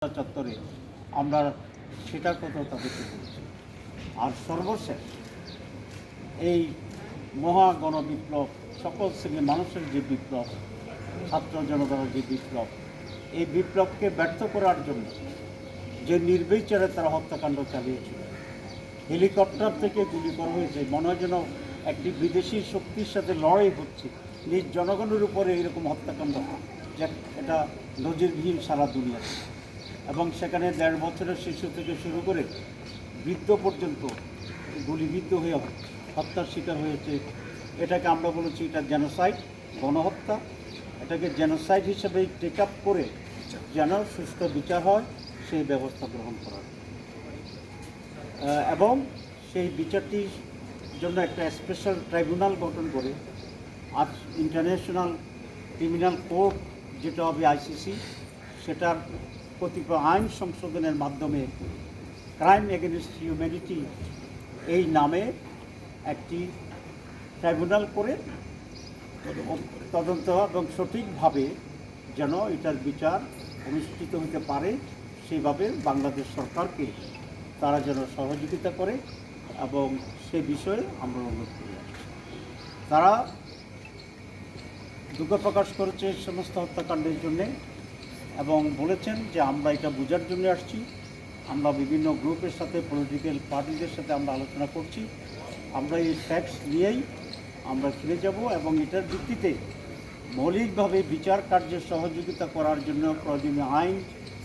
চত্বরে আমরা সেটা কোথাও তাদেরকে বলছি। আর সর্বশেষ এই মহা গণবিপ্লব, সকল শ্রেণীর মানুষের যে বিপ্লব, ছাত্র জনতার যে বিপ্লব, এই বিপ্লবকে ব্যর্থ করার জন্য যে নির্বিচারে তারা হত্যাকাণ্ড চালিয়েছিল, হেলিকপ্টার থেকে গুলি করা হয়েছে, মনে হয় যেন একটি বিদেশি শক্তির সাথে লড়াই হচ্ছে, নিজ জনগণের উপরে এরকম হত্যাকাণ্ড, যে এটা নজিরবিহীন সারা দুনিয়াতে। এবং সেখানে 1.5 বছরের শিশু থেকে শুরু করে বৃদ্ধ পর্যন্ত গুলিবিদ্ধ হয়ে হত্যার শিকার হয়েছে। এটাকে আমরা বলেছি এটা জেনোসাইড, গণহত্যা। এটাকে জেনোসাইড হিসেবেই টেক আপ করে যেন সুস্থ বিচার হয় সেই ব্যবস্থা গ্রহণ করা, এবং সেই বিচারটির জন্য একটা স্পেশাল ট্রাইব্যুনাল গঠন করে আর ইন্টারন্যাশনাল ক্রিমিনাল কোর্ট যেটা হবে আইসিসি, সেটার কতিপয় আইন সংশোধনের মাধ্যমে ক্রাইম এগেনস্ট হিউম্যানিটি এই নামে একটি ট্রাইব্যুনাল করে তদন্ত এবং সঠিকভাবে যেন এটার বিচার অনুষ্ঠিত হতে পারে, সেইভাবে বাংলাদেশ সরকারকে তারা যেন সহযোগিতা করে, এবং সে বিষয়ে আমরা অনুরোধ করি। তারা দুঃখ প্রকাশ করেছে সমস্ত হত্যাকাণ্ডের জন্যে এবং বলেছেন যে আমরা এটা বোঝার জন্য আসছি। আমরা বিভিন্ন গ্রুপের সাথে, পলিটিক্যাল পার্টিদের সাথে আমরা আলোচনা করছি। আমরা এই ফ্যাক্টস নিয়েই আমরা ফিরে যাব এবং এটার ভিত্তিতে মৌলিকভাবে বিচার কার্যের সহযোগিতা করার জন্য, প্রয়োজনীয় আইন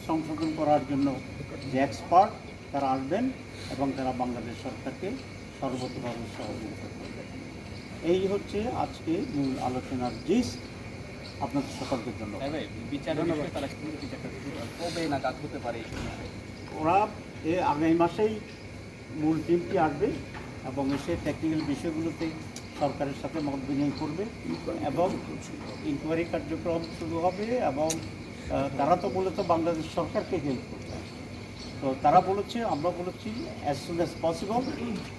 সংশোধন করার জন্য যে এক্সপার্ট তারা আসবেন এবং তারা বাংলাদেশ সরকারকে সর্বতভাবে সহযোগিতা করবেন। এই হচ্ছে আজকে মূল আলোচনার জিস্ট। আপনাদের সকলকে ধন্যবাদ। ওরা আগামী মাসেই মূল টিমটি আসবে এবং এসে টেকনিক্যাল বিষয়গুলোতে সরকারের সাথে মত বিনিময় করবে এবং ইনকোয়ারি কার্যক্রম শুরু হবে। এবং তারা তো মূলত বাংলাদেশ সরকারকে হেল্প করবে, তো তারা বলেছে, আমরা বলেছি অ্যাজ সুন অ্যাজ পসিবল।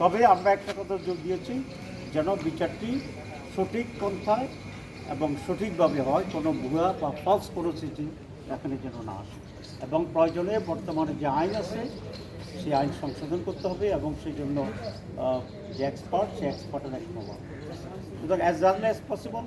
তবে আমরা একটা কথা জোর দিয়েছি যেন বিচারটি সঠিক পন্থায় এবং সঠিকভাবে হয়, কোনো ভুয়া বা ফলস কোনো স্মৃতি এখানে যেন না আসে, এবং প্রয়োজনে বর্তমানে যে আইন আছে সেই আইন সংশোধন করতে হবে এবং সেই জন্য যে এক্সপার্ট, সেই এক্সপার্টের একটা সুতরাং অ্যাজ আর্লি অ্যাজ পসিবল